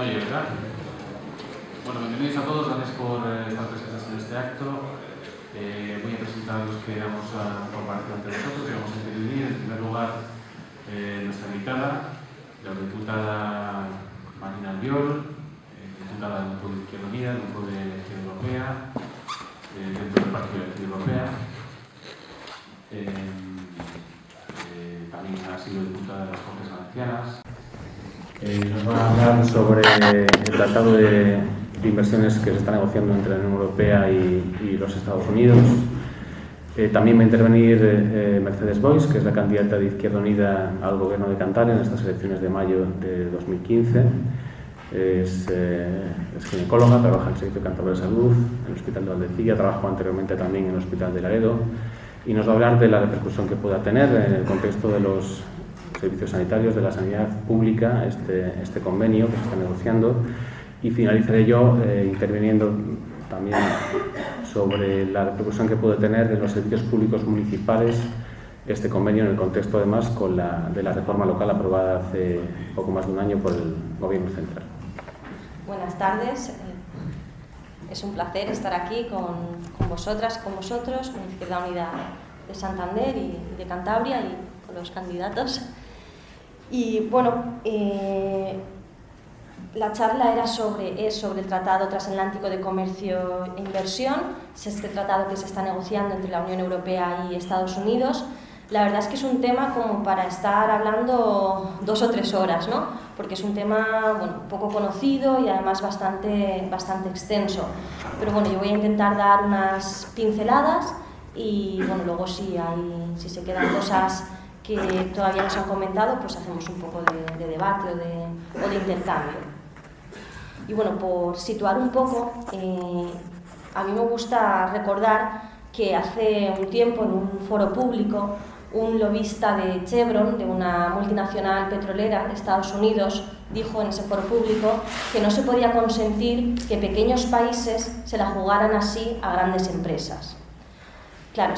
oye, ¿verdad? Bueno, bienvenidos a todos, gracias por estar presentes en este acto. Voy a presentar a los que vamos a compartir entre nosotros y vamos a intervenir. En primer lugar, nuestra invitada, la diputada Marina Albiol, diputada del Grupo de Izquierda Unida, del Grupo de Elección Europea, dentro del Partido de Elección Europea. También ha sido diputada de las Cortes Valencianas. Nos va a hablar sobre el tratado de inversiones que se está negociando entre la Unión Europea y los Estados Unidos. También va a intervenir Mercedes Boix, que es la candidata de Izquierda Unida al Gobierno de Cantabria en estas elecciones de mayo de 2015. Es ginecóloga, trabaja en el Servicio Cantabrio de Salud, en el Hospital de Valdecilla, trabajó anteriormente también en el Hospital de Laredo y nos va a hablar de la repercusión que pueda tener en el contexto de los servicios sanitarios, de la sanidad pública, este convenio que se está negociando. Y finalizaré yo interviniendo también sobre la repercusión que puede tener en los servicios públicos municipales este convenio, en el contexto además de la reforma local aprobada hace poco más de un año por el Gobierno central. Buenas tardes. Es un placer estar aquí con vosotras, con vosotros, con Izquierda Unida de Santander y de Cantabria y con los candidatos. Y bueno, la charla es sobre el Tratado Transatlántico de Comercio e Inversión. Es este tratado que se está negociando entre la Unión Europea y Estados Unidos. La verdad es que es un tema como para estar hablando 2 o 3 horas, ¿no? Porque es un tema, bueno, poco conocido y además bastante extenso. Pero bueno, yo voy a intentar dar unas pinceladas y bueno, luego si se quedan cosas que todavía no se han comentado, pues hacemos un poco de debate o de intercambio. Y bueno, por situar un poco, a mí me gusta recordar que hace un tiempo en un foro público un lobista de Chevron, de una multinacional petrolera de Estados Unidos, dijo en ese foro público que no se podía consentir que pequeños países se la jugaran así a grandes empresas. Claro,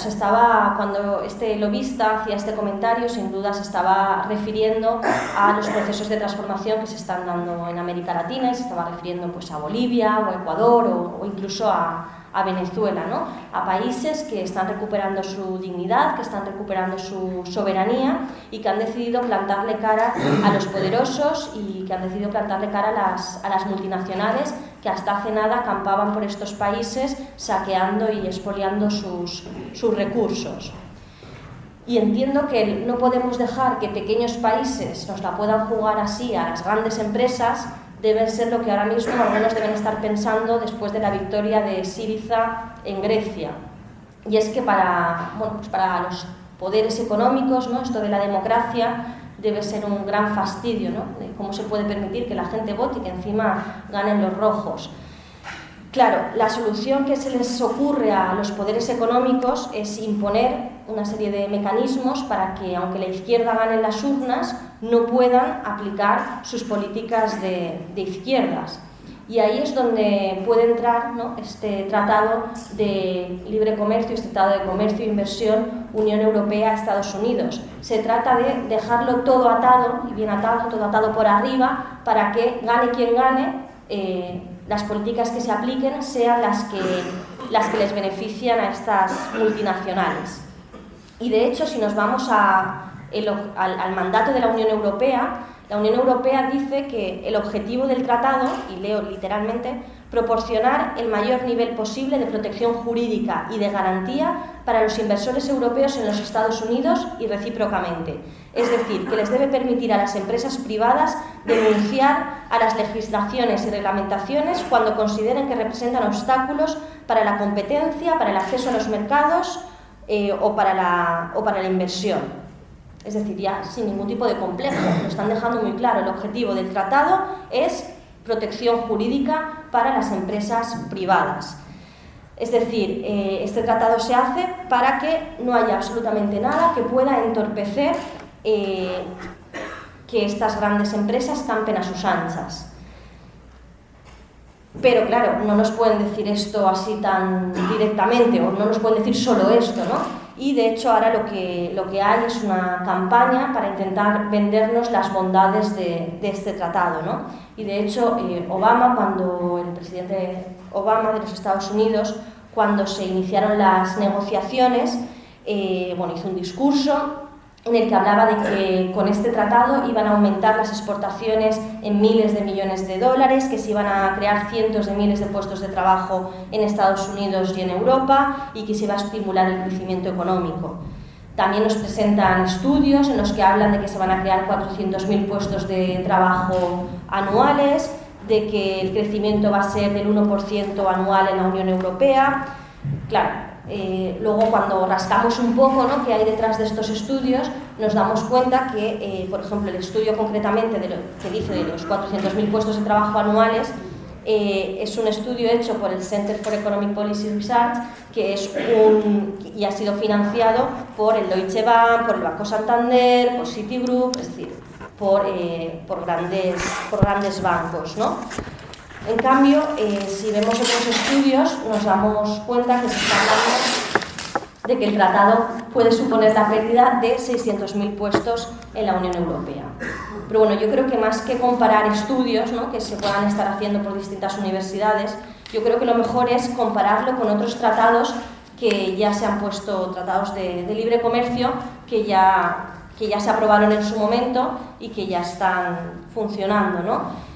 cuando este lobista hacía este comentario, sin duda se estaba refiriendo a los procesos de transformación que se están dando en América Latina y se estaba refiriendo pues, a Bolivia o a Ecuador o incluso a Venezuela, ¿no? A países que están recuperando su dignidad, que están recuperando su soberanía y que han decidido plantarle cara a los poderosos y que han decidido plantarle cara a las multinacionales que hasta hace nada acampaban por estos países saqueando y expoliando sus recursos. Y entiendo que no podemos dejar que pequeños países nos la puedan jugar así a las grandes empresas. Debe ser lo que ahora mismo algunos deben estar pensando después de la victoria de Syriza en Grecia. Y es que para los poderes económicos, ¿no? Esto de la democracia debe ser un gran fastidio, ¿no? De cómo se puede permitir que la gente vote y que encima ganen los rojos. Claro, la solución que se les ocurre a los poderes económicos es imponer una serie de mecanismos para que, aunque la izquierda gane en las urnas, no puedan aplicar sus políticas de izquierdas. Y ahí es donde puede entrar, ¿no? Este tratado de libre comercio, este tratado de comercio e inversión Unión Europea-Estados Unidos. Se trata de dejarlo todo atado, y bien atado, todo atado por arriba, para que gane quien gane, las políticas que se apliquen sean las que les benefician a estas multinacionales. Y de hecho, si nos vamos al mandato de la Unión Europea dice que el objetivo del tratado, y leo literalmente, proporcionar el mayor nivel posible de protección jurídica y de garantía para los inversores europeos en los Estados Unidos y recíprocamente. Es decir, que les debe permitir a las empresas privadas denunciar a las legislaciones y reglamentaciones cuando consideren que representan obstáculos para la competencia, para el acceso a los mercados o para la inversión. Es decir, ya sin ningún tipo de complejo, lo están dejando muy claro. El objetivo del tratado es protección jurídica para las empresas privadas. Es decir, este tratado se hace para que no haya absolutamente nada que pueda entorpecer que estas grandes empresas campen a sus anchas. Pero claro, no nos pueden decir esto así tan directamente, o no nos pueden decir solo esto, ¿no? Y de hecho ahora lo que hay es una campaña para intentar vendernos las bondades de este tratado, ¿no? Y de hecho el presidente Obama de los Estados Unidos, cuando se iniciaron las negociaciones, hizo un discurso en el que hablaba de que con este tratado iban a aumentar las exportaciones en miles de millones de dólares, que se iban a crear cientos de miles de puestos de trabajo en Estados Unidos y en Europa y que se iba a estimular el crecimiento económico. También nos presentan estudios en los que hablan de que se van a crear 400.000 puestos de trabajo anuales, de que el crecimiento va a ser del 1% anual en la Unión Europea. Claro, luego cuando rascamos un poco, ¿no?, qué hay detrás de estos estudios, nos damos cuenta que, por ejemplo, el estudio concretamente que dice de los 400.000 puestos de trabajo anuales es un estudio hecho por el Center for Economic Policy Research, que y ha sido financiado por el Deutsche Bank, por el Banco Santander, por Citigroup, es decir, por grandes bancos, ¿no? En cambio, si vemos otros estudios, nos damos cuenta que se está hablando de que el tratado puede suponer la pérdida de 600.000 puestos en la Unión Europea. Pero bueno, yo creo que más que comparar estudios, ¿no?, que se puedan estar haciendo por distintas universidades, yo creo que lo mejor es compararlo con otros tratados que ya se han puesto, tratados de libre comercio, que ya se aprobaron en su momento y que ya están funcionando, ¿no?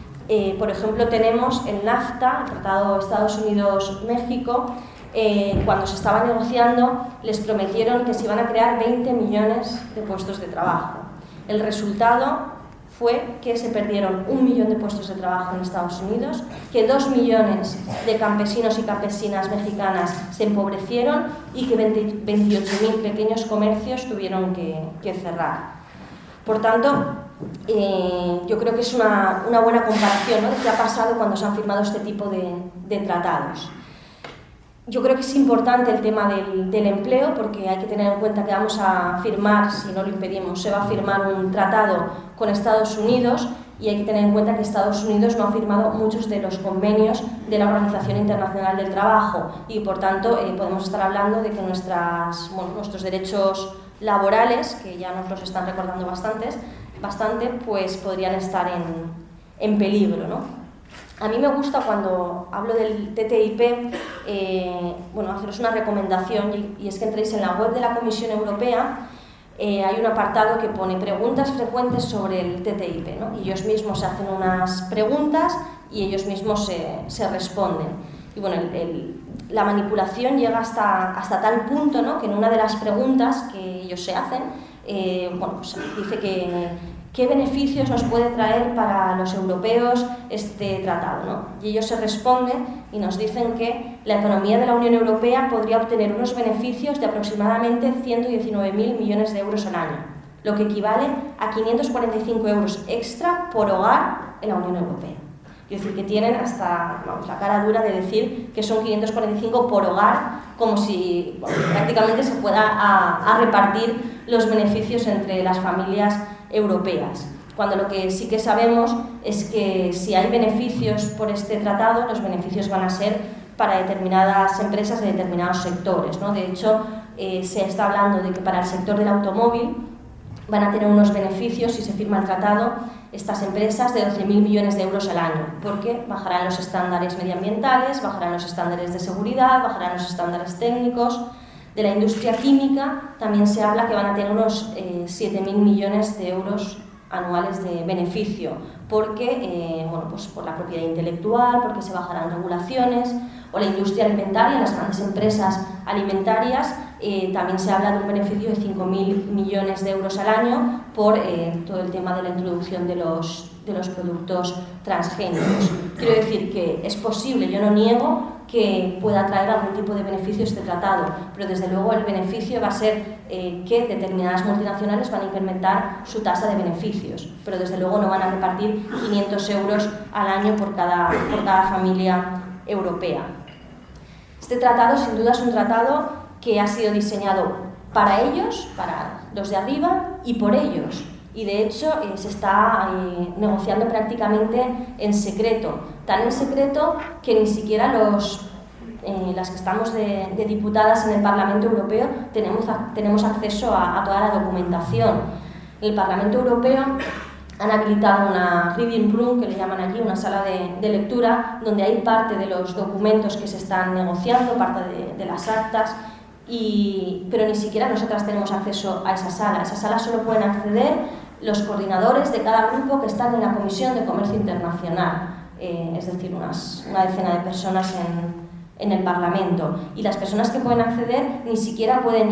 Por ejemplo, tenemos el NAFTA, el Tratado Estados Unidos-México. Cuando se estaba negociando, les prometieron que se iban a crear 20 millones de puestos de trabajo. El resultado fue que se perdieron 1 millón de puestos de trabajo en Estados Unidos, que 2 millones de campesinos y campesinas mexicanas se empobrecieron y que 28.000 pequeños comercios tuvieron que cerrar. Por tanto, yo creo que es una buena comparación, ¿no?, de qué ha pasado cuando se han firmado este tipo de tratados. Yo creo que es importante el tema del empleo, porque hay que tener en cuenta que vamos a firmar, si no lo impedimos, se va a firmar un tratado con Estados Unidos, y hay que tener en cuenta que Estados Unidos no ha firmado muchos de los convenios de la Organización Internacional del Trabajo, y por tanto podemos estar hablando de que nuestros derechos laborales, que ya nos los están recordando bastante, pues podrían estar en peligro, ¿no? A mí me gusta, cuando hablo del TTIP, haceros una recomendación, y es que entréis en la web de la Comisión Europea. Hay un apartado que pone preguntas frecuentes sobre el TTIP, ¿no? Y ellos mismos se hacen unas preguntas y ellos mismos se responden. Y bueno, la manipulación llega hasta tal punto, ¿no?, que en una de las preguntas que ellos se hacen, dice que ¿qué beneficios nos puede traer para los europeos este tratado, ¿no? Y ellos se responden y nos dicen que la economía de la Unión Europea podría obtener unos beneficios de aproximadamente 119.000 millones de euros al año, lo que equivale a 545 euros extra por hogar en la Unión Europea. Es decir, que tienen hasta la cara dura de decir que son 545 por hogar, como si prácticamente se fuera a repartir los beneficios entre las familias europeas, cuando lo que sí que sabemos es que si hay beneficios por este tratado, los beneficios van a ser para determinadas empresas de determinados sectores, ¿no? De hecho, se está hablando de que para el sector del automóvil van a tener unos beneficios, si se firma el tratado, estas empresas de 12.000 millones de euros al año, porque bajarán los estándares medioambientales, bajarán los estándares de seguridad, bajarán los estándares técnicos. De la industria química también se habla que van a tener unos 7.000 millones de euros anuales de beneficio, porque por la propiedad intelectual, porque se bajarán regulaciones, o la industria alimentaria, las grandes empresas alimentarias, también se habla de un beneficio de 5.000 millones de euros al año por todo el tema de la introducción de los productos transgénicos. Quiero decir que es posible, yo no niego que pueda traer algún tipo de beneficio este tratado, pero desde luego el beneficio va a ser que determinadas multinacionales van a incrementar su tasa de beneficios, pero desde luego no van a repartir 500 euros al año por cada familia europea. Este tratado sin duda es un tratado que ha sido diseñado para ellos, para los de arriba y por ellos. Y de hecho se está negociando prácticamente en secreto, tan en secreto que ni siquiera las que estamos de diputadas en el Parlamento Europeo, tenemos acceso a toda la documentación. En el Parlamento Europeo han habilitado una reading room, que le llaman allí, una sala de lectura, donde hay parte de los documentos que se están negociando, parte de las actas, pero ni siquiera nosotras tenemos acceso a esa sala. A esa sala solo pueden acceder los coordinadores de cada grupo que están en la Comisión de Comercio Internacional, es decir, una decena de personas en el Parlamento. Y las personas que pueden acceder ni siquiera pueden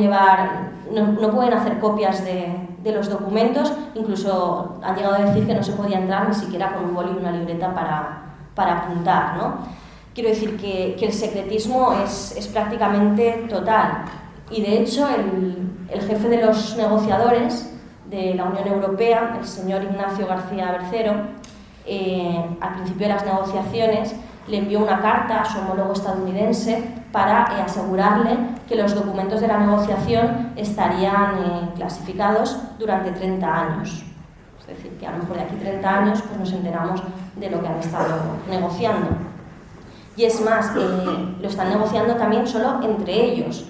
no pueden hacer copias de los documentos, incluso han llegado a decir que no se podía entrar ni siquiera con un boli y una libreta para apuntar, ¿no? Quiero decir que el secretismo es prácticamente total. Y de hecho el jefe de los negociadores de la Unión Europea, el señor Ignacio García Bercero, al principio de las negociaciones le envió una carta a su homólogo estadounidense para asegurarle que los documentos de la negociación estarían clasificados durante 30 años. Es decir, que a lo mejor de aquí 30 años pues nos enteramos de lo que han estado negociando. Y es más, lo están negociando también solo entre ellos,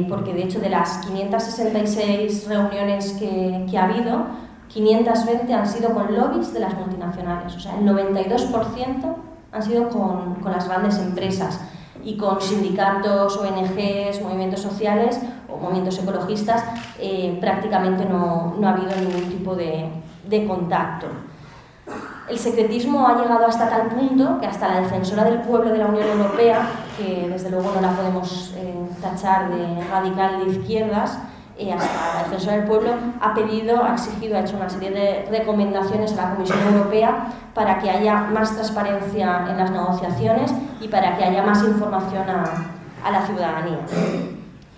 porque de hecho de las 566 reuniones que ha habido, 520 han sido con lobbies de las multinacionales, o sea, el 92% han sido con las grandes empresas, y con sindicatos, ONGs, movimientos sociales o movimientos ecologistas prácticamente no ha habido ningún tipo de contacto. El secretismo ha llegado hasta tal punto que hasta la defensora del pueblo de la Unión Europea, que desde luego no la podemos tachar de radical de izquierdas, hasta la defensora del pueblo ha exigido, ha hecho una serie de recomendaciones a la Comisión Europea para que haya más transparencia en las negociaciones y para que haya más información a la ciudadanía.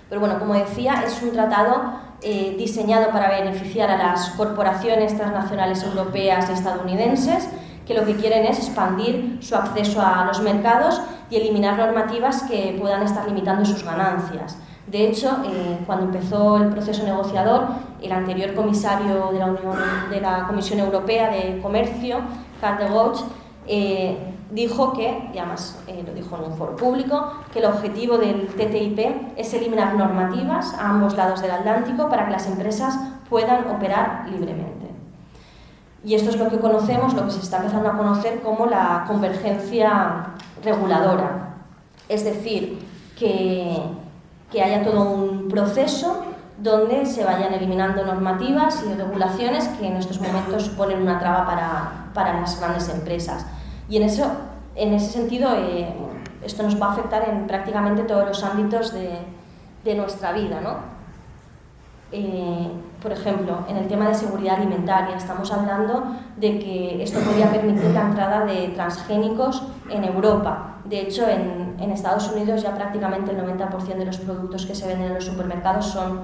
Pero bueno, como decía, es un tratado diseñado para beneficiar a las corporaciones transnacionales europeas y estadounidenses, que lo que quieren es expandir su acceso a los mercados y eliminar normativas que puedan estar limitando sus ganancias. De hecho, cuando empezó el proceso negociador, el anterior comisario de la Comisión Europea de Comercio, Karl de Gucht, dijo que, y además lo dijo en un foro público, que el objetivo del TTIP es eliminar normativas a ambos lados del Atlántico para que las empresas puedan operar libremente. Y esto es lo que conocemos, lo que se está empezando a conocer como la convergencia reguladora. Es decir, que haya todo un proceso donde se vayan eliminando normativas y regulaciones que en estos momentos suponen una traba para las grandes empresas. Y en ese sentido, esto nos va a afectar en prácticamente todos los ámbitos de nuestra vida, ¿no? Por ejemplo, en el tema de seguridad alimentaria, estamos hablando de que esto podría permitir la entrada de transgénicos en Europa. De hecho, en Estados Unidos ya prácticamente el 90% de los productos que se venden en los supermercados son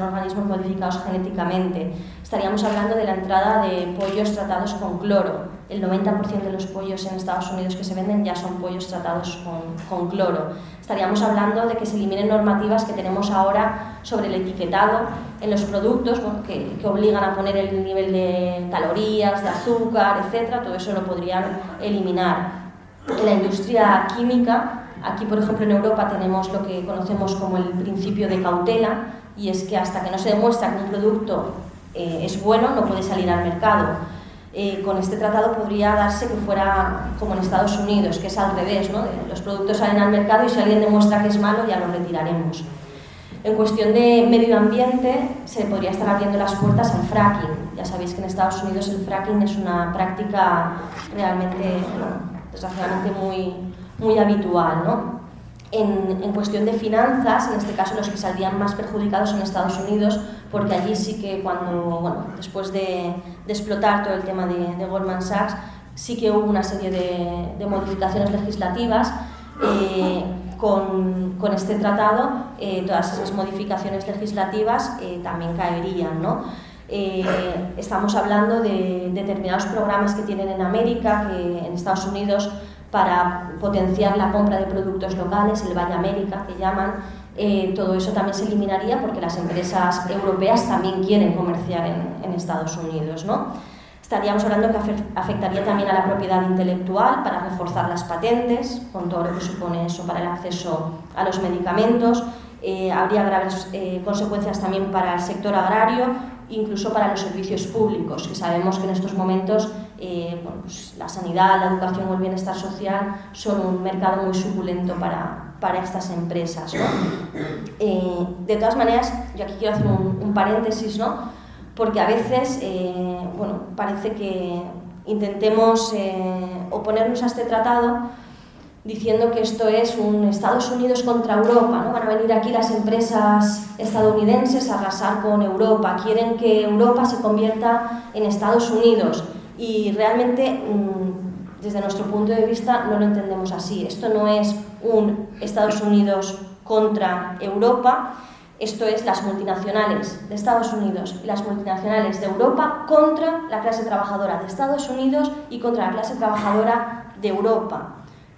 organismos modificados genéticamente. Estaríamos hablando de la entrada de pollos tratados con cloro. El 90% de los pollos en Estados Unidos que se venden ya son pollos tratados con cloro. Estaríamos hablando de que se eliminen normativas que tenemos ahora sobre el etiquetado en los productos, bueno, que obligan a poner el nivel de calorías, de azúcar, etc. Todo eso lo podrían eliminar. En la industria química, aquí por ejemplo en Europa tenemos lo que conocemos como el principio de cautela, y es que hasta que no se demuestra que un producto es bueno, no puede salir al mercado. Con este tratado podría darse que fuera como en Estados Unidos, que es al revés, ¿no? Los productos salen al mercado y si alguien demuestra que es malo ya lo retiraremos. En cuestión de medio ambiente, se podría estar abriendo las puertas al fracking. Ya sabéis que en Estados Unidos el fracking es una práctica realmente, desgraciadamente muy habitual, ¿no? En cuestión de finanzas, en este caso los que saldrían más perjudicados son Estados Unidos, porque allí sí que después de explotar todo el tema de Goldman Sachs, sí que hubo una serie de modificaciones legislativas. Con este tratado, todas esas modificaciones legislativas también caerían, ¿no? Estamos hablando de determinados programas que tienen en América, en Estados Unidos, para potenciar la compra de productos locales, el Buy America que llaman. Todo eso también se eliminaría porque las empresas europeas también quieren comerciar en Estados Unidos, ¿no? Estaríamos hablando que afectaría también a la propiedad intelectual para reforzar las patentes, con todo lo que supone eso para el acceso a los medicamentos. Habría graves consecuencias también para el sector agrario, incluso para los servicios públicos, que sabemos que en estos momentos bueno, pues la sanidad, la educación o el bienestar social son un mercado muy suculento para estas empresas, ¿no? De todas maneras, yo aquí quiero hacer un paréntesis, ¿no? Porque a veces bueno, parece que intentemos oponernos a este tratado diciendo que esto es un Estados Unidos contra Europa, ¿no? Van a venir aquí las empresas estadounidenses a arrasar con Europa, quieren que Europa se convierta en Estados Unidos y realmente desde nuestro punto de vista no lo entendemos así. Esto no es un Estados Unidos contra Europa, esto es las multinacionales de Estados Unidos y las multinacionales de Europa contra la clase trabajadora de Estados Unidos y contra la clase trabajadora de Europa.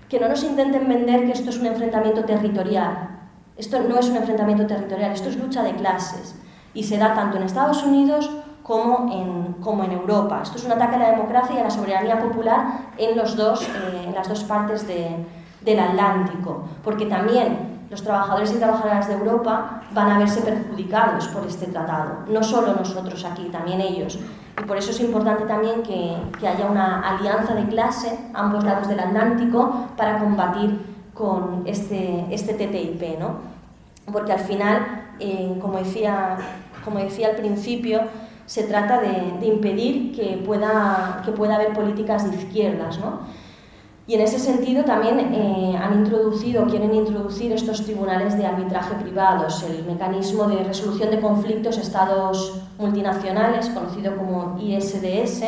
Que no nos intenten vender que esto es un enfrentamiento territorial. Esto no es un enfrentamiento territorial, esto es lucha de clases y se da tanto en Estados Unidos como en Europa. Esto es un ataque a la democracia y a la soberanía popular en las dos partes del Atlántico, porque también los trabajadores y trabajadoras de Europa van a verse perjudicados por este tratado, no solo nosotros aquí, también ellos. Y por eso es importante también que haya una alianza de clase a ambos lados del Atlántico para combatir con este TTIP, ¿no? Porque al final, como decía al principio, se trata de impedir que pueda haber políticas de izquierdas, ¿no? Y en ese sentido también quieren introducir estos tribunales de arbitraje privados, el mecanismo de resolución de conflictos estados multinacionales, conocido como ISDS,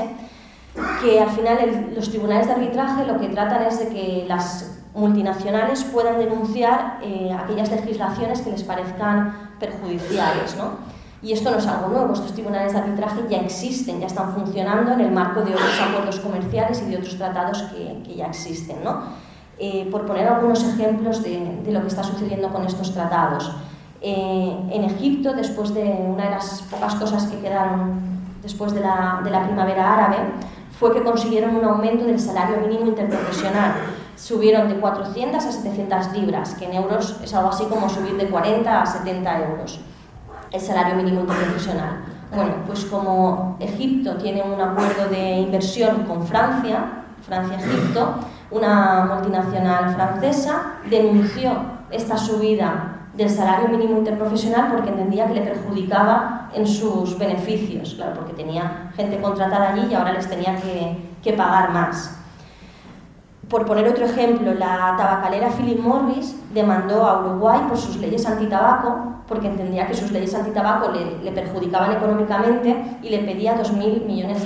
que al final los tribunales de arbitraje lo que tratan es de que las multinacionales puedan denunciar aquellas legislaciones que les parezcan perjudiciales, ¿no? Y esto no es algo nuevo, estos tribunales de arbitraje ya existen, ya están funcionando en el marco de otros acuerdos comerciales y de otros tratados que ya existen, ¿no? Por poner algunos ejemplos de lo que está sucediendo con estos tratados. En Egipto, después de una de las pocas cosas que quedaron después de la primavera árabe, fue que consiguieron un aumento del salario mínimo interprofesional. Subieron de 400 a 700 libras, que en euros es algo así como subir de 40 a 70 euros. El salario mínimo interprofesional. Bueno, pues como Egipto tiene un acuerdo de inversión con Francia-Egipto, una multinacional francesa denunció esta subida del salario mínimo interprofesional porque entendía que le perjudicaba en sus beneficios, claro, porque tenía gente contratada allí y ahora les tenía que pagar más. Por poner otro ejemplo, la tabacalera Philip Morris demandó a Uruguay por sus leyes antitabaco porque entendía que sus leyes antitabaco le perjudicaban económicamente y le pedía 2.000 millones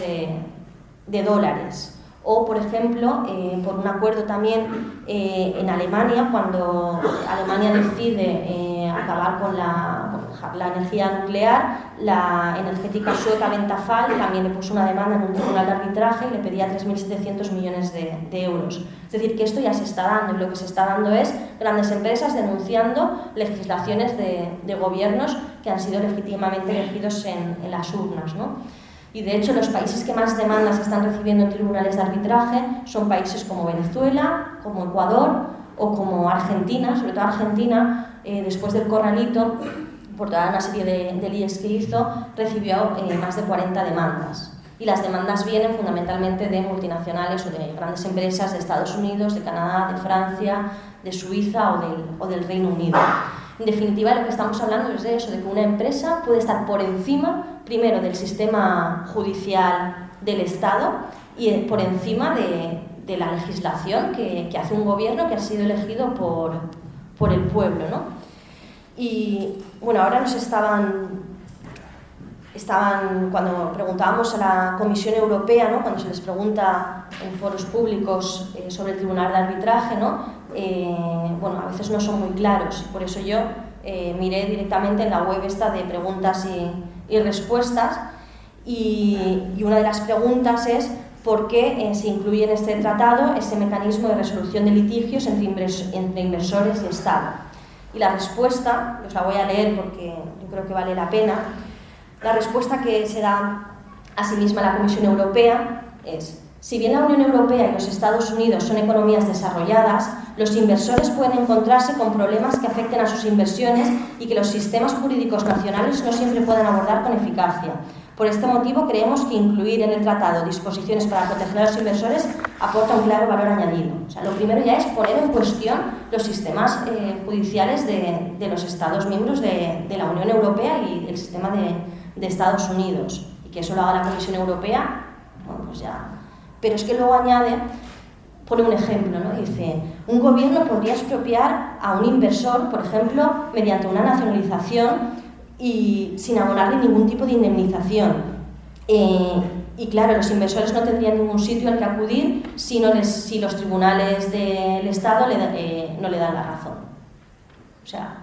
de dólares. O, por ejemplo, por un acuerdo también en Alemania, cuando Alemania decide acabar con la energía nuclear, la energética sueca Ventafall también le puso una demanda en un tribunal de arbitraje y le pedía 3.700 millones de euros. Es decir, que esto ya se está dando y lo que se está dando es grandes empresas denunciando legislaciones de gobiernos que han sido legítimamente elegidos en las urnas, ¿no? Y de hecho los países que más demandas están recibiendo en tribunales de arbitraje son países como Venezuela, como Ecuador o como Argentina, sobre todo Argentina, después del Corralito, por toda una serie de leyes que hizo, recibió más de 40 demandas. Y las demandas vienen fundamentalmente de multinacionales o de grandes empresas de Estados Unidos, de Canadá, de Francia, de Suiza o del Reino Unido. En definitiva, lo que estamos hablando es de eso, de que una empresa puede estar por encima, primero, del sistema judicial del Estado y por encima de la legislación que hace un gobierno que ha sido elegido por el pueblo, ¿no? Y bueno, ahora nos estaban cuando preguntábamos a la Comisión Europea, ¿no? Cuando se les pregunta en foros públicos sobre el Tribunal de Arbitraje, ¿no? Bueno, a veces no son muy claros, por eso yo miré directamente en la web esta de preguntas y respuestas y una de las preguntas es ¿por qué se incluye en este tratado ese mecanismo de resolución de litigios entre inversores y Estado? Y la respuesta, os la voy a leer porque yo creo que vale la pena. La respuesta que se da Asimismo, la Comisión Europea es: si bien la Unión Europea y los Estados Unidos son economías desarrolladas, los inversores pueden encontrarse con problemas que afecten a sus inversiones y que los sistemas jurídicos nacionales no siempre pueden abordar con eficacia. Por este motivo, creemos que incluir en el tratado disposiciones para proteger a los inversores aporta un claro valor añadido. O sea, lo primero ya es poner en cuestión los sistemas judiciales de los Estados miembros de la Unión Europea y el sistema de Estados Unidos. Y que eso lo haga la Comisión Europea, bueno, pues ya. Pero es que luego añade, pone un ejemplo, ¿no? Dice: un gobierno podría expropiar a un inversor, por ejemplo, mediante una nacionalización y sin abonarle ningún tipo de indemnización. Y claro, los inversores no tendrían ningún sitio al que acudir si los tribunales del Estado no le dan la razón. O sea,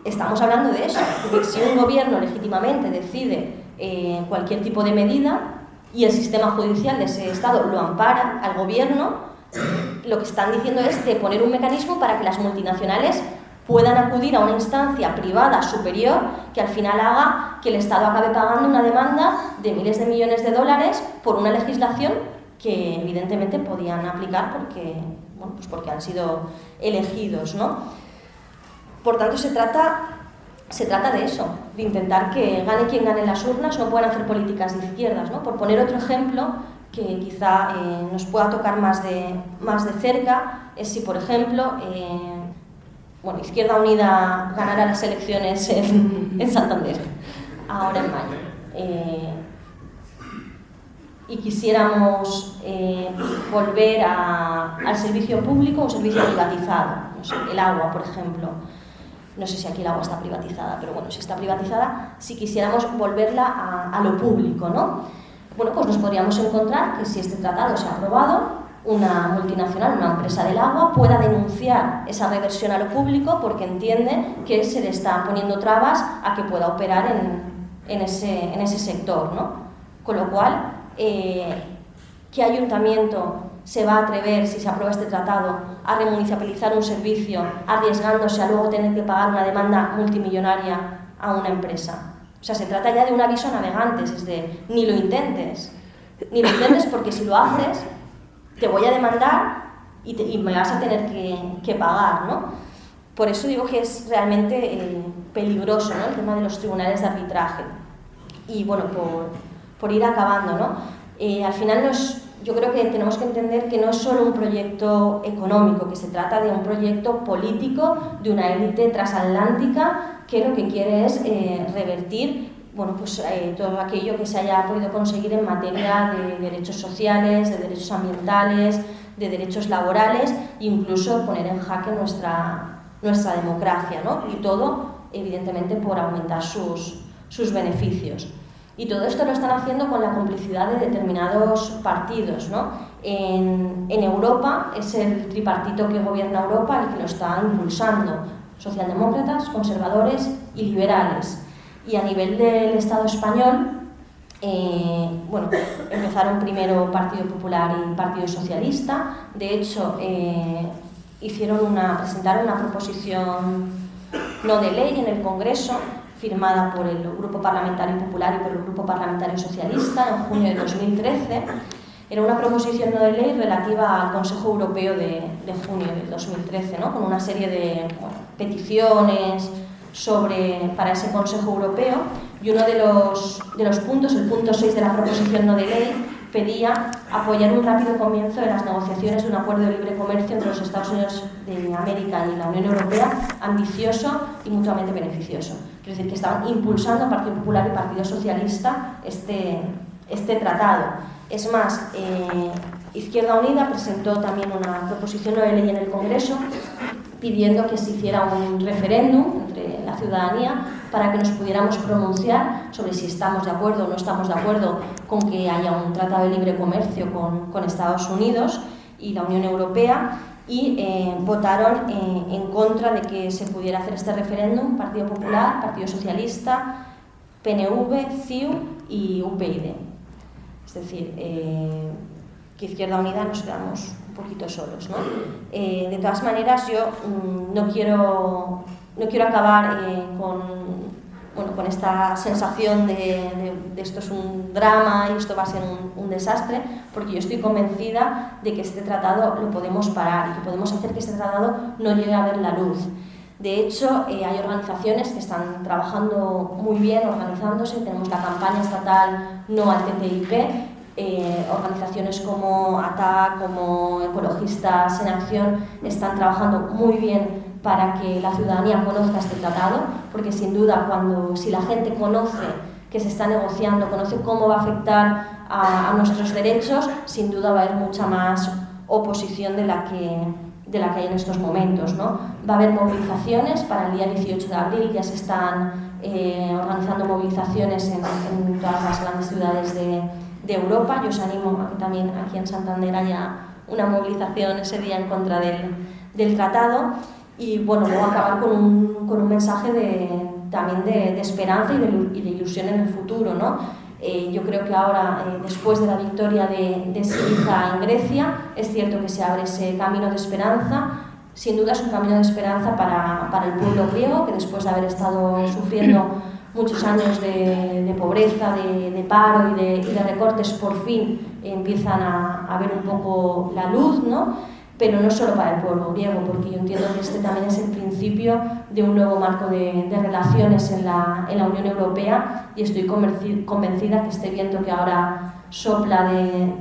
estamos hablando de eso, porque si un gobierno legítimamente decide cualquier tipo de medida y el sistema judicial de ese Estado lo ampara al gobierno, lo que están diciendo es de poner un mecanismo para que las multinacionales puedan acudir a una instancia privada superior que al final haga que el Estado acabe pagando una demanda de miles de millones de dólares por una legislación que evidentemente podían aplicar porque, bueno, pues porque han sido elegidos, ¿no? Por tanto, se trata de eso, de intentar que gane quien gane las urnas, no puedan hacer políticas de izquierdas, ¿no? Por poner otro ejemplo que quizá nos pueda tocar más de cerca, es si, por ejemplo, Izquierda Unida ganara las elecciones en Santander, ahora en mayo, y quisiéramos volver al servicio público o un servicio privatizado, no sé, el agua, por ejemplo. No sé si aquí el agua está privatizada, pero bueno, si está privatizada, si quisiéramos volverla a lo público, ¿no? Bueno, pues nos podríamos encontrar que si este tratado se ha aprobado, una multinacional, una empresa del agua, pueda denunciar esa reversión a lo público porque entiende que se le están poniendo trabas a que pueda operar en ese sector, ¿no? Con lo cual, ¿qué ayuntamiento se va a atrever, si se aprueba este tratado, a remunicipalizar un servicio arriesgándose a luego tener que pagar una demanda multimillonaria a una empresa? O sea, se trata ya de un aviso a navegantes, es de ni lo intentes porque si lo haces te voy a demandar y me vas a tener que pagar, ¿no? Por eso digo que es realmente peligroso, ¿no?, el tema de los tribunales de arbitraje. Y bueno, por ir acabando, ¿no? Al final yo creo que tenemos que entender que no es solo un proyecto económico, que se trata de un proyecto político de una élite transatlántica que lo que quiere es revertir todo aquello que se haya podido conseguir en materia de derechos sociales, de derechos ambientales, de derechos laborales, incluso poner en jaque nuestra democracia, ¿no? Y todo, evidentemente, por aumentar sus beneficios. Y todo esto lo están haciendo con la complicidad de determinados partidos, ¿no? En Europa es el tripartito que gobierna Europa el que lo está impulsando: socialdemócratas, conservadores y liberales. Y a nivel del Estado español, empezaron primero Partido Popular y Partido Socialista. De hecho, presentaron una proposición no de ley en el Congreso, firmada por el Grupo Parlamentario Popular y por el Grupo Parlamentario Socialista en junio de 2013. Era una proposición no de ley relativa al Consejo Europeo de junio de 2013, ¿no?, con una serie de peticiones para ese Consejo Europeo, y uno de los puntos, el punto 6 de la proposición no de ley, pedía apoyar un rápido comienzo de las negociaciones de un acuerdo de libre comercio entre los Estados Unidos de América y la Unión Europea, ambicioso y mutuamente beneficioso. Es decir, que estaban impulsando Partido Popular y Partido Socialista este tratado. Es más, Izquierda Unida presentó también una proposición no de ley en el Congreso pidiendo que se hiciera un referéndum entre la ciudadanía para que nos pudiéramos pronunciar sobre si estamos de acuerdo o no estamos de acuerdo con que haya un tratado de libre comercio con Estados Unidos y la Unión Europea, y votaron en contra de que se pudiera hacer este referéndum Partido Popular, Partido Socialista, PNV, CiU y UPyD. Es decir, que Izquierda Unida nos quedamos un poquito solos, ¿no? De todas maneras, yo no quiero acabar bueno, con esta sensación de esto es un drama y esto va a ser un desastre, porque yo estoy convencida de que este tratado lo podemos parar y que podemos hacer que este tratado no llegue a ver la luz. De hecho, hay organizaciones que están trabajando muy bien, organizándose. Tenemos la campaña estatal No al TTIP, organizaciones como ATAC, como Ecologistas en Acción, están trabajando muy bien para que la ciudadanía conozca este tratado, porque sin duda si la gente conoce que se está negociando, conoce cómo va a afectar a nuestros derechos, sin duda va a haber mucha más oposición de la que hay en estos momentos, ¿no? Va a haber movilizaciones para el día 18 de abril, ya se están organizando movilizaciones en todas las grandes ciudades de Europa. Yo os animo a que también aquí en Santander haya una movilización ese día en contra del tratado. Y bueno, luego acabar con un mensaje también de esperanza y de ilusión en el futuro, ¿no? Yo creo que ahora, después de la victoria de Syriza en Grecia, es cierto que se abre ese camino de esperanza. Sin duda es un camino de esperanza para el pueblo griego, que después de haber estado sufriendo muchos años de pobreza, de paro y de recortes, por fin empiezan a ver un poco la luz, ¿no? Pero no solo para el pueblo griego, porque yo entiendo que este también es el principio de un nuevo marco de relaciones en la Unión Europea, y estoy convencida que este viento que ahora sopla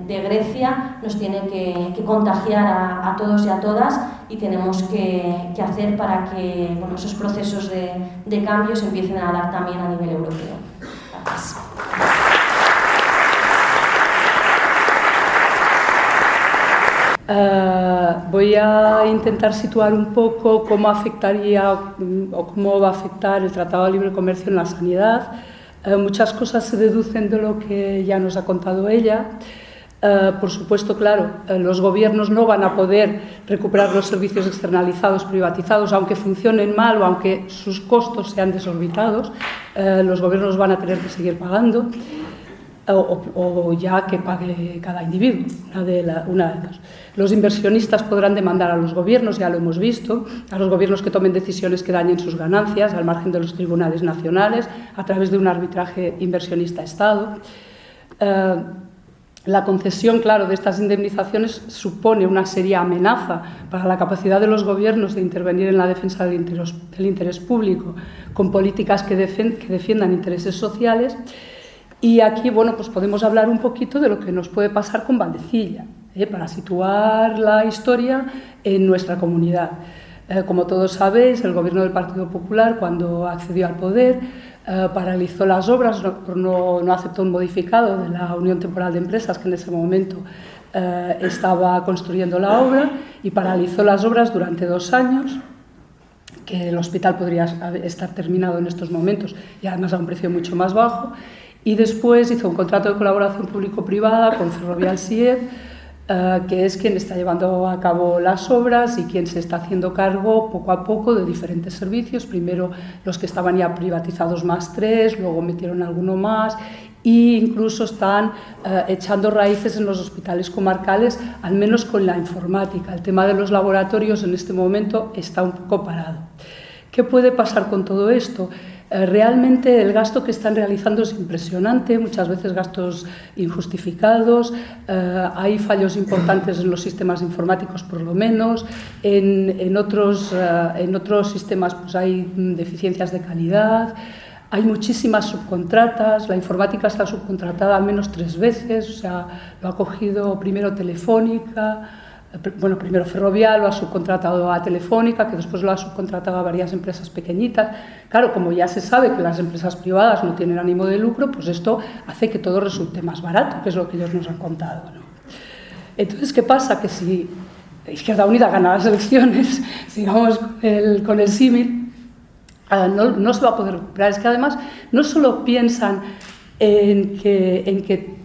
de Grecia nos tiene que contagiar a todos y a todas, y tenemos que hacer para que esos procesos de cambio se empiecen a dar también a nivel europeo. Gracias. Voy a intentar situar un poco cómo afectaría o cómo va a afectar el Tratado de Libre Comercio en la sanidad. Muchas cosas se deducen de lo que ya nos ha contado ella. Por supuesto, claro, los gobiernos no van a poder recuperar los servicios externalizados, privatizados, aunque funcionen mal o aunque sus costos sean desorbitados. Los gobiernos van a tener que seguir pagando, o ya que pague cada individuo, una de dos. Los inversionistas podrán demandar a los gobiernos, ya lo hemos visto, a los gobiernos que tomen decisiones que dañen sus ganancias, al margen de los tribunales nacionales, a través de un arbitraje inversionista-Estado. La concesión, claro, de estas indemnizaciones supone una seria amenaza para la capacidad de los gobiernos de intervenir en la defensa del interés público con políticas que defiendan intereses sociales. Y aquí, bueno, pues podemos hablar un poquito de lo que nos puede pasar con Valdecilla, para situar la historia en nuestra comunidad. Como todos sabéis, el Gobierno del Partido Popular, cuando accedió al poder, paralizó las obras, no aceptó un modificado de la Unión Temporal de Empresas, que en ese momento estaba construyendo la obra, y paralizó las obras durante 2 años, que el hospital podría estar terminado en estos momentos, y además a un precio mucho más bajo. Y después hizo un contrato de colaboración público-privada con Ferrovial Siet, que es quien está llevando a cabo las obras y quien se está haciendo cargo poco a poco de diferentes servicios. Primero los que estaban ya privatizados +3, luego metieron alguno más, e incluso están echando raíces en los hospitales comarcales, al menos con la informática. El tema de los laboratorios en este momento está un poco parado. ¿Qué puede pasar con todo esto? Realmente el gasto que están realizando es impresionante, muchas veces gastos injustificados, hay fallos importantes en los sistemas informáticos por lo menos, en otros sistemas pues hay deficiencias de calidad, hay muchísimas subcontratas, la informática está subcontratada al menos 3 veces, o sea, lo ha cogido primero Telefónica, bueno, primero Ferrovial lo ha subcontratado a Telefónica, que después lo ha subcontratado a varias empresas pequeñitas. Claro, como ya se sabe que las empresas privadas no tienen ánimo de lucro, pues esto hace que todo resulte más barato, que es lo que ellos nos han contado, ¿no? Entonces, ¿qué pasa? Que si Izquierda Unida gana las elecciones, sigamos con el símil, no se va a poder recuperar. Es que además no solo piensan en que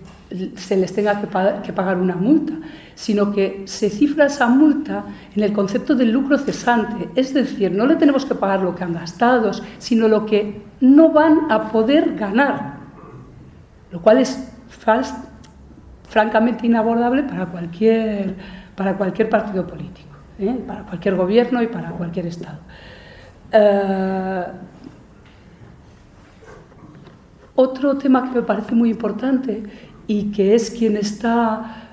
se les tenga que pagar una multa, sino que se cifra esa multa en el concepto del lucro cesante, es decir, no le tenemos que pagar lo que han gastado, sino lo que no van a poder ganar, lo cual es francamente inabordable para cualquier partido político, para cualquier gobierno y para cualquier Estado. Otro tema que me parece muy importante y que es quien está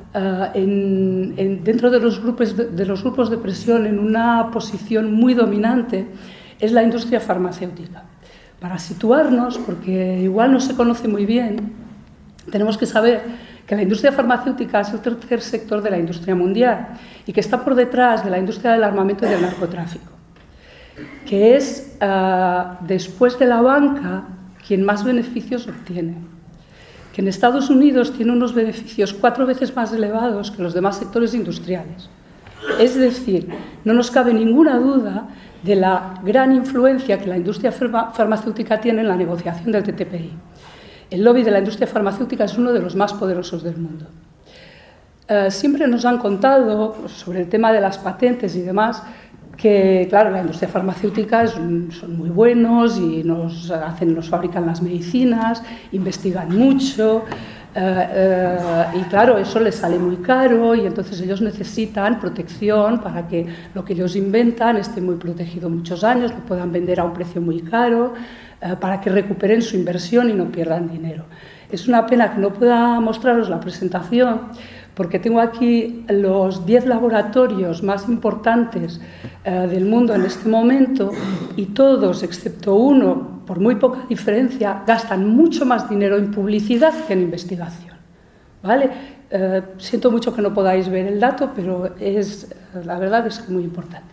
dentro de los grupos de presión en una posición muy dominante es la industria farmacéutica. Para situarnos, porque igual no se conoce muy bien, tenemos que saber que la industria farmacéutica es el tercer sector de la industria mundial y que está por detrás de la industria del armamento y del narcotráfico, que es, después de la banca, quien más beneficios obtiene. Que en Estados Unidos tiene unos beneficios 4 veces más elevados que los demás sectores industriales. Es decir, no nos cabe ninguna duda de la gran influencia que la industria farmacéutica tiene en la negociación del TTIP. El lobby de la industria farmacéutica es uno de los más poderosos del mundo. Siempre nos han contado sobre el tema de las patentes y demás que, claro, la industria farmacéutica son muy buenos y nos fabrican las medicinas, investigan mucho, y claro, eso les sale muy caro y entonces ellos necesitan protección para que lo que ellos inventan esté muy protegido muchos años, lo puedan vender a un precio muy caro, para que recuperen su inversión y no pierdan dinero. Es una pena que no pueda mostraros la presentación porque tengo aquí los 10 laboratorios más importantes del mundo en este momento y todos, excepto uno, por muy poca diferencia, gastan mucho más dinero en publicidad que en investigación. ¿Vale? Siento mucho que no podáis ver el dato, pero la verdad es que es muy importante.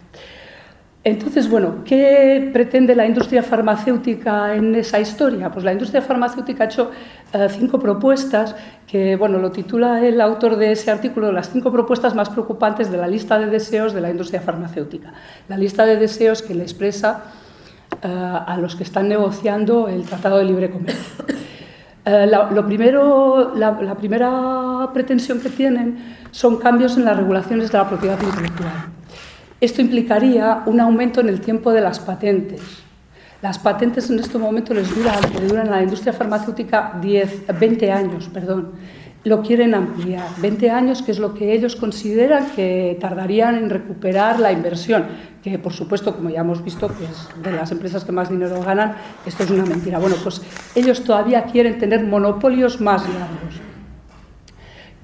Entonces, bueno, ¿qué pretende la industria farmacéutica en esa historia? Pues la industria farmacéutica ha hecho 5 propuestas que, bueno, lo titula el autor de ese artículo, las 5 propuestas más preocupantes de la lista de deseos de la industria farmacéutica. La lista de deseos que le expresa a los que están negociando el Tratado de Libre Comercio. La primera pretensión que tienen son cambios en las regulaciones de la propiedad intelectual. Esto implicaría un aumento en el tiempo de las patentes. Las patentes en este momento le duran a la industria farmacéutica 20 años. Lo quieren ampliar. 20 años, que es lo que ellos consideran que tardarían en recuperar la inversión, que por supuesto, como ya hemos visto, que es de las empresas que más dinero ganan, esto es una mentira. Bueno, pues ellos todavía quieren tener monopolios más largos.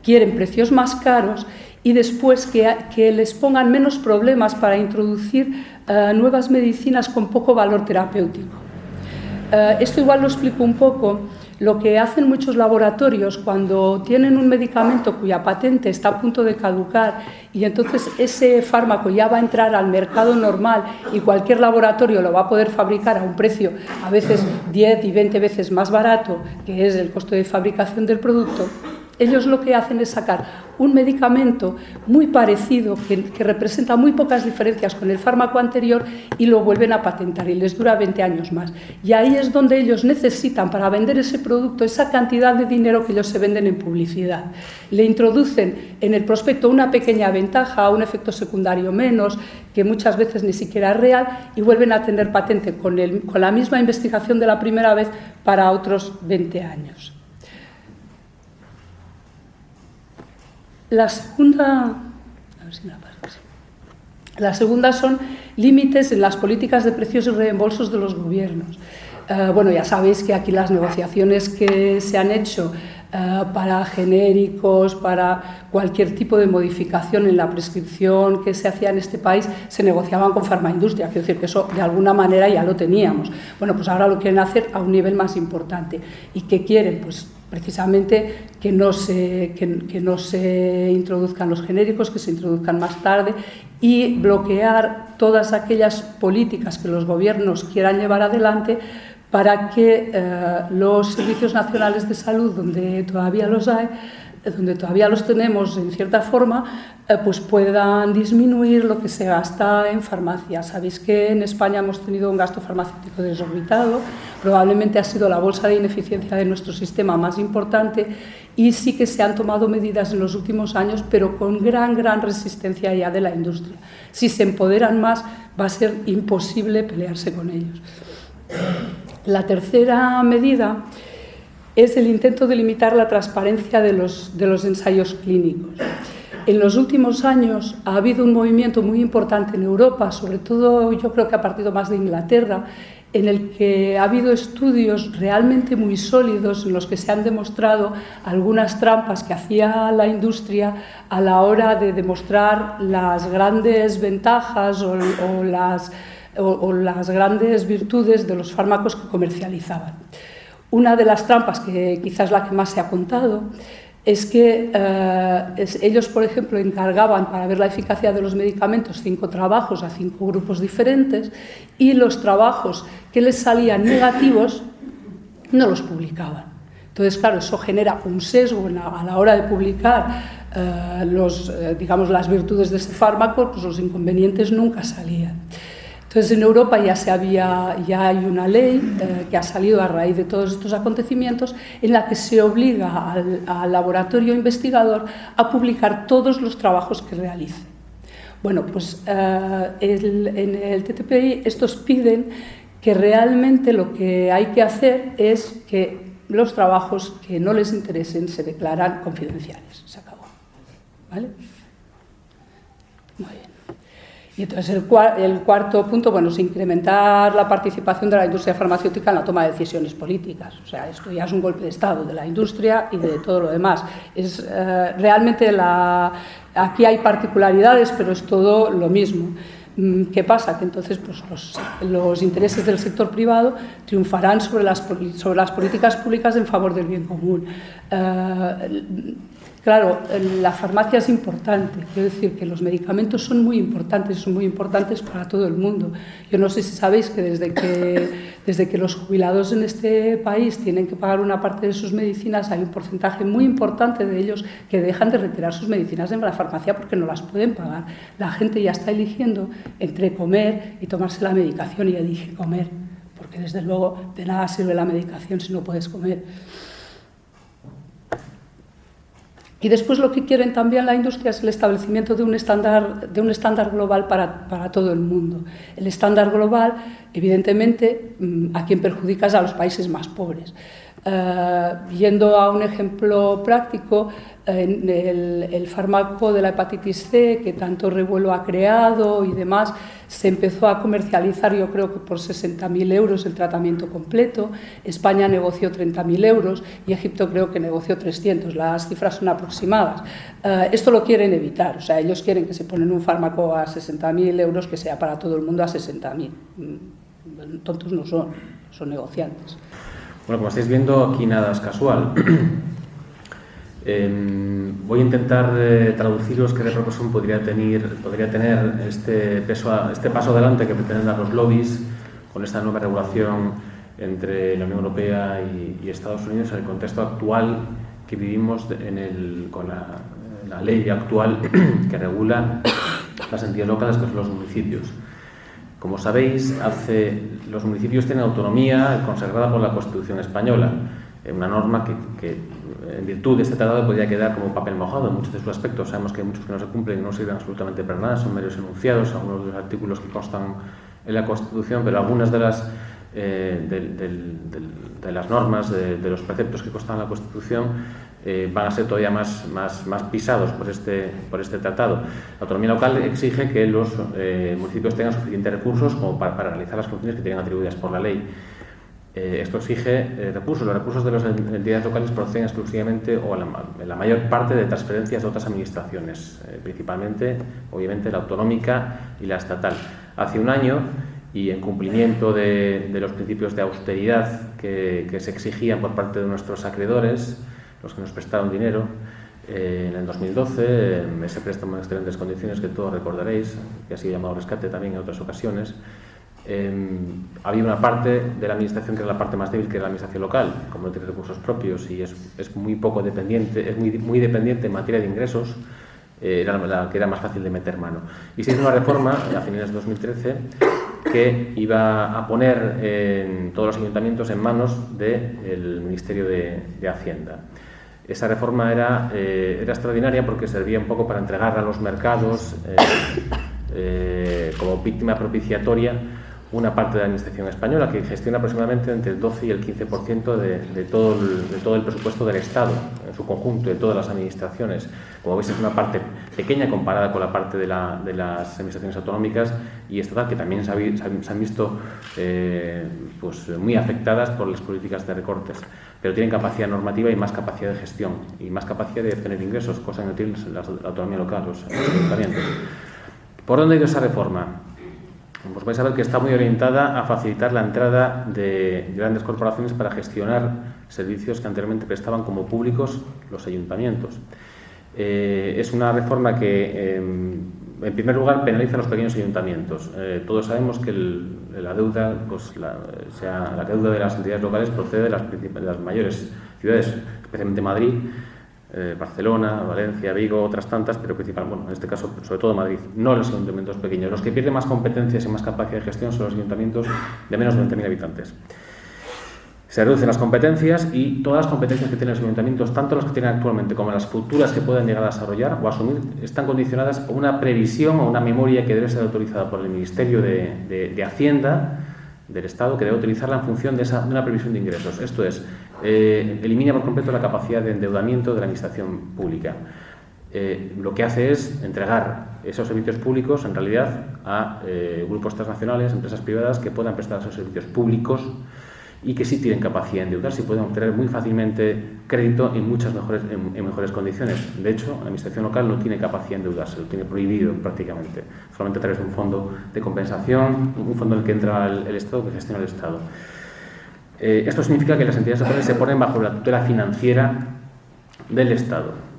Quieren precios más caros y después que les pongan menos problemas para introducir nuevas medicinas con poco valor terapéutico. Esto igual lo explico un poco. Lo que hacen muchos laboratorios cuando tienen un medicamento cuya patente está a punto de caducar y entonces ese fármaco ya va a entrar al mercado normal y cualquier laboratorio lo va a poder fabricar a un precio a veces 10 y 20 veces más barato, que es el costo de fabricación del producto, ellos lo que hacen es sacar un medicamento muy parecido, que representa muy pocas diferencias con el fármaco anterior y lo vuelven a patentar y les dura 20 años más. Y ahí es donde ellos necesitan para vender ese producto esa cantidad de dinero que ellos se venden en publicidad. Le introducen en el prospecto una pequeña ventaja, un efecto secundario menos, que muchas veces ni siquiera es real, y vuelven a tener patente con la misma investigación de la primera vez para otros 20 años. La segunda son límites en las políticas de precios y reembolsos de los gobiernos. Bueno, ya sabéis que aquí las negociaciones que se han hecho para genéricos, para cualquier tipo de modificación en la prescripción que se hacía en este país, se negociaban con farmaindustria. Quiero decir que eso de alguna manera ya lo teníamos. Bueno, pues ahora lo quieren hacer a un nivel más importante. ¿Y qué quieren? Pues precisamente que no se introduzcan los genéricos, que se introduzcan más tarde y bloquear todas aquellas políticas que los gobiernos quieran llevar adelante para que los servicios nacionales de salud, donde todavía los hay, donde todavía los tenemos en cierta forma, pues puedan disminuir lo que se gasta en farmacia. Sabéis que en España hemos tenido un gasto farmacéutico desorbitado, probablemente ha sido la bolsa de ineficiencia de nuestro sistema más importante y sí que se han tomado medidas en los últimos años, pero con gran resistencia ya de la industria. Si se empoderan más, va a ser imposible pelearse con ellos. La tercera medida es el intento de limitar la transparencia de los ensayos clínicos. En los últimos años ha habido un movimiento muy importante en Europa, sobre todo yo creo que ha partido más de Inglaterra, en el que ha habido estudios realmente muy sólidos en los que se han demostrado algunas trampas que hacía la industria a la hora de demostrar las grandes ventajas o las grandes virtudes de los fármacos que comercializaban. Una de las trampas, que quizás la que más se ha contado, es que ellos, por ejemplo, encargaban para ver la eficacia de los medicamentos 5 trabajos a 5 grupos diferentes, y los trabajos que les salían negativos no los publicaban. Entonces, claro, eso genera un sesgo a la hora de publicar digamos, las virtudes de ese fármaco, pues los inconvenientes nunca salían. Entonces, en Europa ya hay una ley que ha salido a raíz de todos estos acontecimientos, en la que se obliga al laboratorio investigador a publicar todos los trabajos que realice. Bueno, pues en el TTPI estos piden que realmente lo que hay que hacer es que los trabajos que no les interesen se declaran confidenciales. Se acabó. ¿Vale? Muy bien. Y entonces el cuarto punto, bueno, es incrementar la participación de la industria farmacéutica en la toma de decisiones políticas. O sea, esto ya es un golpe de Estado de la industria y de todo lo demás. Realmente aquí hay particularidades, pero es todo lo mismo. ¿Qué pasa? Que entonces pues, los intereses del sector privado triunfarán sobre las políticas públicas en favor del bien común. Claro, la farmacia es importante, quiero decir que los medicamentos son muy importantes para todo el mundo. Yo no sé si sabéis que desde que los jubilados en este país tienen que pagar una parte de sus medicinas, hay un porcentaje muy importante de ellos que dejan de retirar sus medicinas en la farmacia porque no las pueden pagar. La gente ya está eligiendo entre comer y tomarse la medicación, y elige comer, porque desde luego de nada sirve la medicación si no puedes comer. Y después lo que quieren también la industria es el establecimiento de un estándar global para todo el mundo. El estándar global, evidentemente, a quien perjudica es a los países más pobres. Yendo a un ejemplo práctico, el fármaco de la hepatitis C, que tanto revuelo ha creado y demás, se empezó a comercializar, yo creo que por 60.000 euros el tratamiento completo. España negoció 30.000 euros y Egipto creo que negoció 300. Las cifras son aproximadas. Esto lo quieren evitar, o sea, ellos quieren que se ponen un fármaco a 60.000 euros que sea para todo el mundo a 60.000. Tontos no son negociantes. Bueno, como estáis viendo, aquí nada es casual. Voy a intentar traduciros qué repercusión podría tener este paso adelante que pretenden dar los lobbies con esta nueva regulación entre la Unión Europea y Estados Unidos en el contexto actual que vivimos con la ley actual que regula las entidades locales, que son los municipios. Como sabéis, los municipios tienen autonomía consagrada por la Constitución española, una norma que en virtud de este tratado podría quedar como papel mojado en muchos de sus aspectos. Sabemos que hay muchos que no se cumplen y no sirven absolutamente para nada, son meros enunciados, algunos de los artículos que constan en la Constitución, pero algunas de las normas, de los preceptos que constan en la Constitución, van a ser todavía más pisados por este tratado. La autonomía local exige que los municipios tengan suficientes recursos como para realizar las funciones que tienen atribuidas por la ley. Esto exige recursos. Los recursos de las entidades locales proceden exclusivamente o en la mayor parte de transferencias de otras administraciones, principalmente, obviamente, la autonómica y la estatal. Hace un año, y en cumplimiento de los principios de austeridad que se exigían por parte de nuestros acreedores, los que nos prestaron dinero, en el 2012, ese préstamo en excelentes condiciones que todos recordaréis, que ha sido llamado rescate también en otras ocasiones, había una parte de la administración que era la parte más débil, que era la administración local, como no tiene recursos propios y es muy poco dependiente, es muy dependiente en materia de ingresos, era la que era más fácil de meter mano. Y se hizo una reforma a finales de 2013 que iba a poner todos los ayuntamientos en manos del Ministerio de Hacienda. Esa reforma era extraordinaria porque servía un poco para entregar a los mercados como víctima propiciatoria una parte de la administración española que gestiona aproximadamente entre el 12 y el 15% de todo el presupuesto del Estado en su conjunto, de todas las administraciones. Como veis, es una parte pequeña comparada con la parte de las administraciones autonómicas y estatal, que también se han visto pues, muy afectadas por las políticas de recortes, pero tienen capacidad normativa y más capacidad de gestión y más capacidad de obtener ingresos, cosa que no tienen la autonomía local, los ayuntamientos. ¿Por dónde ha ido esa reforma? Pues vais a ver que está muy orientada a facilitar la entrada de grandes corporaciones para gestionar servicios que anteriormente prestaban como públicos los ayuntamientos. Es una reforma que, en primer lugar, penaliza a los pequeños ayuntamientos. Todos sabemos que la deuda, pues la deuda de las entidades locales procede de las mayores ciudades, especialmente Madrid, Barcelona, Valencia, Vigo, otras tantas, pero principalmente, en este caso, sobre todo Madrid, no los ayuntamientos pequeños. Los que pierden más competencias y más capacidad de gestión son los ayuntamientos de menos de 20.000 habitantes. Se reducen las competencias y todas las competencias que tienen los ayuntamientos, tanto las que tienen actualmente como las futuras que puedan llegar a desarrollar o asumir, están condicionadas a una previsión o una memoria que debe ser autorizada por el Ministerio de Hacienda del Estado, que debe utilizarla en función de una previsión de ingresos. Esto es, elimina por completo la capacidad de endeudamiento de la administración pública. Lo que hace es entregar esos servicios públicos, en realidad, a grupos transnacionales, empresas privadas que puedan prestar esos servicios públicos y que sí tienen capacidad de endeudarse y pueden obtener muy fácilmente crédito en mejores condiciones. De hecho, la administración local no tiene capacidad de endeudarse, lo tiene prohibido prácticamente, solamente a través de un fondo de compensación, un fondo en el que entra el Estado, que gestiona el Estado. Esto significa que las entidades locales se ponen bajo la tutela financiera del Estado.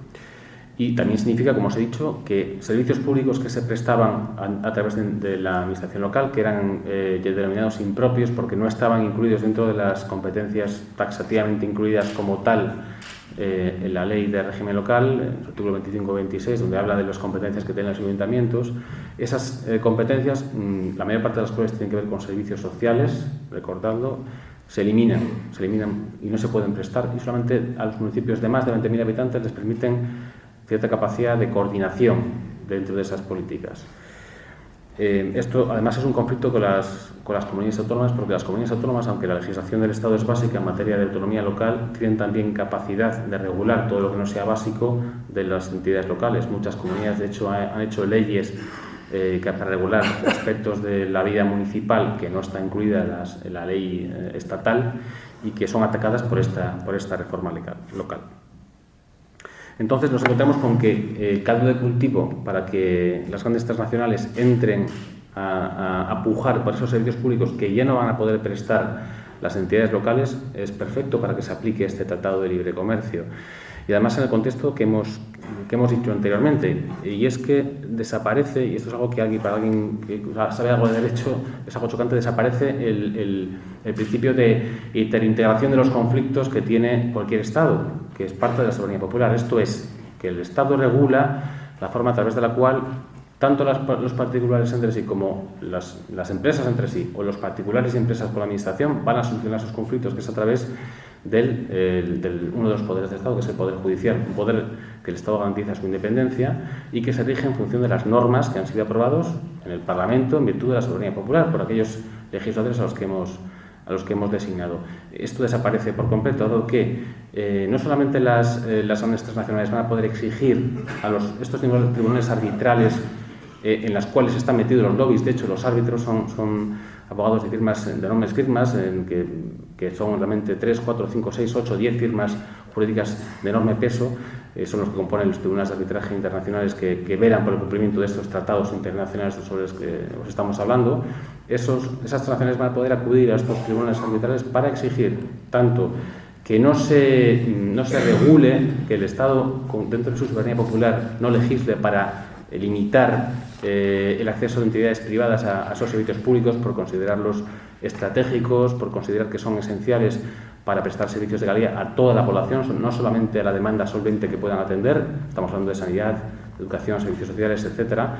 Y también significa, como os he dicho, que servicios públicos que se prestaban a través de la administración local, que eran denominados impropios porque no estaban incluidos dentro de las competencias taxativamente incluidas como tal en la ley de régimen local, en el artículo 25-26, donde habla de las competencias que tienen los ayuntamientos. Esas competencias, la mayor parte de las cuales tienen que ver con servicios sociales, recordadlo, se eliminan y no se pueden prestar, y solamente a los municipios de más de 20.000 habitantes les permiten cierta capacidad de coordinación dentro de esas políticas. Esto, además, es un conflicto con las comunidades autónomas, porque las comunidades autónomas, aunque la legislación del Estado es básica en materia de autonomía local, tienen también capacidad de regular todo lo que no sea básico de las entidades locales. Muchas comunidades, de hecho, han hecho leyes para regular aspectos de la vida municipal que no está incluida en la ley estatal y que son atacadas por esta reforma local. Entonces nos encontramos con que el caldo de cultivo para que las grandes transnacionales entren a pujar por esos servicios públicos que ya no van a poder prestar las entidades locales es perfecto para que se aplique este Tratado de Libre Comercio. Y además en el contexto que hemos dicho anteriormente, y es que desaparece, y esto es algo que para alguien que sabe algo de derecho es algo chocante, desaparece el principio de interintegración de los conflictos que tiene cualquier Estado, que es parte de la soberanía popular. Esto es, que el Estado regula la forma a través de la cual tanto los particulares entre sí como las empresas entre sí, o los particulares y empresas con la administración, van a solucionar sus conflictos, que es a través de uno de los poderes del Estado, que es el Poder Judicial, un poder que el Estado garantiza su independencia y que se rige en función de las normas que han sido aprobados en el Parlamento en virtud de la soberanía popular por aquellos legisladores a los que hemos designado. Esto desaparece por completo, dado que no solamente las grandes transnacionales van a poder exigir a estos tribunales arbitrales en las cuales están metidos los lobbies. De hecho, los árbitros son abogados de enormes firmas, que son realmente 3, 4, 5, 6, 8, 10 firmas jurídicas de enorme peso. Son los que componen los tribunales de arbitraje internacionales que velan por el cumplimiento de estos tratados internacionales sobre los que os estamos hablando. Esas transnacionales van a poder acudir a estos tribunales arbitrales para exigir tanto que no se regule, que el Estado, dentro de su soberanía popular, no legisle para limitar el acceso de entidades privadas a esos servicios públicos por considerarlos estratégicos, por considerar que son esenciales para prestar servicios de calidad a toda la población, no solamente a la demanda solvente que puedan atender, estamos hablando de sanidad, educación, servicios sociales, etcétera,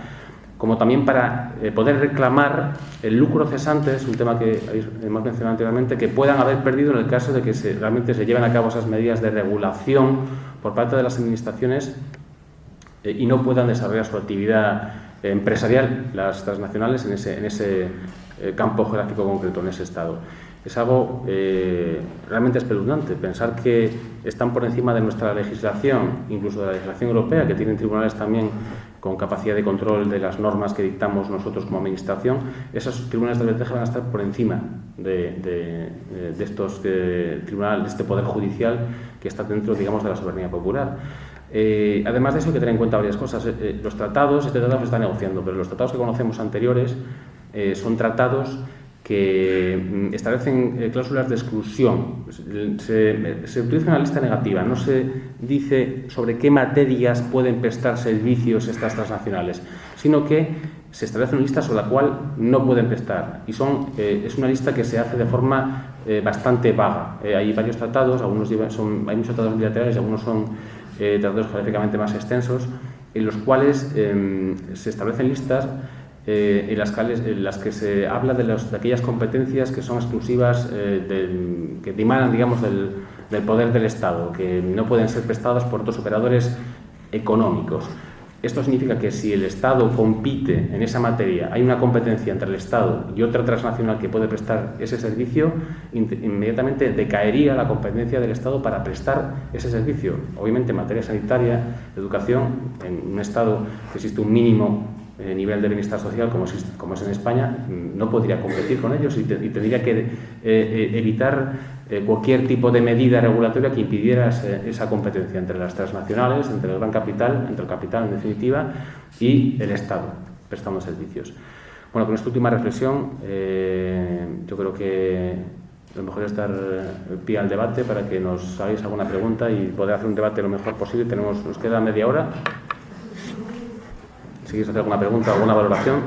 como también para poder reclamar el lucro cesante, es un tema que hemos mencionado anteriormente, que puedan haber perdido en el caso de que realmente se lleven a cabo esas medidas de regulación por parte de las administraciones y no puedan desarrollar su actividad empresarial, las transnacionales, en ese campo geográfico concreto, en ese estado. Es algo realmente espeluznante pensar que están por encima de nuestra legislación, incluso de la legislación europea, que tienen tribunales también con capacidad de control de las normas que dictamos nosotros como administración, esos tribunales de arbitraje van a estar por encima de estos tribunales, de este poder judicial que está dentro, digamos, de la soberanía popular. Además de eso, hay que tener en cuenta varias cosas. Los tratados, este tratado se está negociando, pero los tratados que conocemos anteriores son tratados que establecen cláusulas de exclusión. Se utiliza una lista negativa, no se dice sobre qué materias pueden prestar servicios estas transnacionales, sino que se establece una lista sobre la cual no pueden prestar. Y es una lista que se hace de forma bastante vaga. Hay varios tratados, hay muchos tratados bilaterales, algunos son tratados geográficamente más extensos, en los cuales se establecen listas en las que se habla de aquellas competencias que son exclusivas, que dimanan, digamos, del poder del Estado, que no pueden ser prestadas por otros operadores económicos. Esto significa que si el Estado compite en esa materia, hay una competencia entre el Estado y otra transnacional que puede prestar ese servicio, inmediatamente decaería la competencia del Estado para prestar ese servicio. Obviamente, en materia sanitaria, de educación, en un Estado que existe un mínimo nivel de bienestar social como es en España, no podría competir con ellos y tendría que evitar cualquier tipo de medida regulatoria que impidiera esa competencia entre las transnacionales, entre el gran capital, entre el capital en definitiva, y el Estado prestando servicios. Bueno, con esta última reflexión yo creo que lo mejor es dar pie al debate para que nos hagáis alguna pregunta y poder hacer un debate lo mejor posible. Nos queda media hora. Si queréis hacer alguna pregunta o alguna valoración.